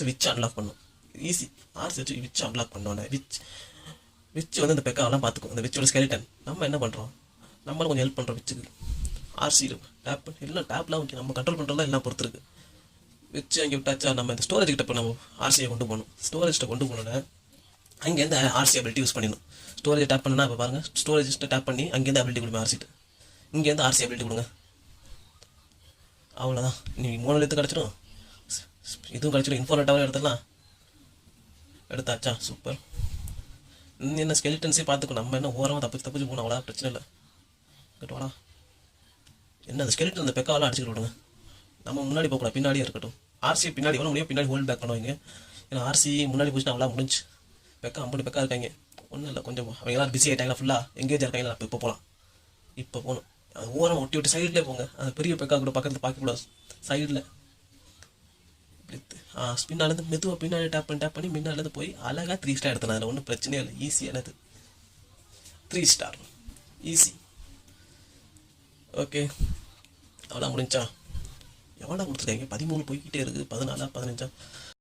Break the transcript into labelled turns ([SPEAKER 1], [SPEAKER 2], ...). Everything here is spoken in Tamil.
[SPEAKER 1] ஃபஸ்ட்டு விச் அன்லாக் பண்ணும். ஈஸி. ஆர்சி வச்சு விச் அன்லாக் பண்ணோன்னே விச் வந்து அந்த பெக்காவெல்லாம் பார்த்துக்கும். அந்த விச்சோட ஸ்கெலிட்டன். நம்ம என்ன பண்ணுறோம், நம்மளும் கொஞ்சம் ஹெல்ப் பண்ணுறோம் விச்சுக்கு. ஆர்சி டேப் எல்லாம் டேப்லாம் ஓகே, நம்ம கண்ட்ரோல் பண்ணுறதுலாம் எல்லாம் பொறுத்துருக்கு. விச்சு அங்கே விட்டாச்சா, நம்ம இந்த ஸ்டோரேஜ் கிட்ட இப்போ நம்ம ஆர்சியை கொண்டு போகணும். ஸ்டோரேஜ்கிட்ட கொண்டு போனோன்னே அங்கேருந்து ஆர்சி அபிலிட்டி யூஸ் பண்ணிடணும். ஸ்டோரேஜ் டேப் பண்ணா இப்போ பாருங்கள், ஸ்டோரேஜ் டேப் பண்ணி அங்கேருந்து அபிலிட்டி கொடுங்க ஆர்சிட்டு. இங்கேருந்து ஆர்சி அபிலிட்டி கொடுங்க. அவ்வளோதான். நீ 3 எழுத்து கிடச்சிடும், இதுவும் கிடச்சிடும். இன்ஃபோர்னட்டாகவும் எடுத்துடலாம். எடுத்தாச்சா, சூப்பர். என்ன ஸ்கெலிட்டன்ஸே பார்த்துக்கணும். நம்ம என்ன ஓரமாக தப்பிச்சு போகணும், அவ்வளோ பிரச்சனை இல்லை. வாடா. என்ன அந்த ஸ்கெலிட்டன் அந்த பெக்காவெல்லாம் அடிச்சுட்டு விடுங்க. நம்ம முன்னாடி போகக்கூடாது, பின்னாடியே இருக்கட்டும். ஆர்சி பின்னாடி எவ்வளோ முடியும் பின்னாடி ஹோல்ட் பேக் பண்ணுவாங்க. ஏன்னா ஆர்சி முன்னாடி போச்சுன்னா அவ்வளோ முடிஞ்சு. பெக்கா 50 பெக்கா இருக்காங்க. ஒன்றும் இல்லை, கொஞ்சம் அவங்களாம் பிஸி ஆகிட்டாங்களா, ஃபுல்லாக எங்கேஜ் இருக்காங்களா. இப்போ போகலாம், இப்போ போகணும். அது ஓரம் ஒட்டி விட்டு சைட்லேயே போங்க. அந்த பெரிய பெக்கா கூட பக்கத்தில் பார்க்கக்கூடாது, சைடில். பின்னாலேருந்து மெதுவாக பின்னாடி டேப் பண்ணி முன்னாலேருந்து போய் அழகாக 3 ஸ்டார் எடுத்தேன். அதில் ஒன்றும் பிரச்சனையே இல்லை, ஈஸியானது. 3 ஸ்டார் ஈஸி. ஓகே, அவ்வளோ முடிஞ்சா. எவ்வளோ கொடுத்துருக்காங்க, 13 போய்கிட்டே இருக்குது, 14 15.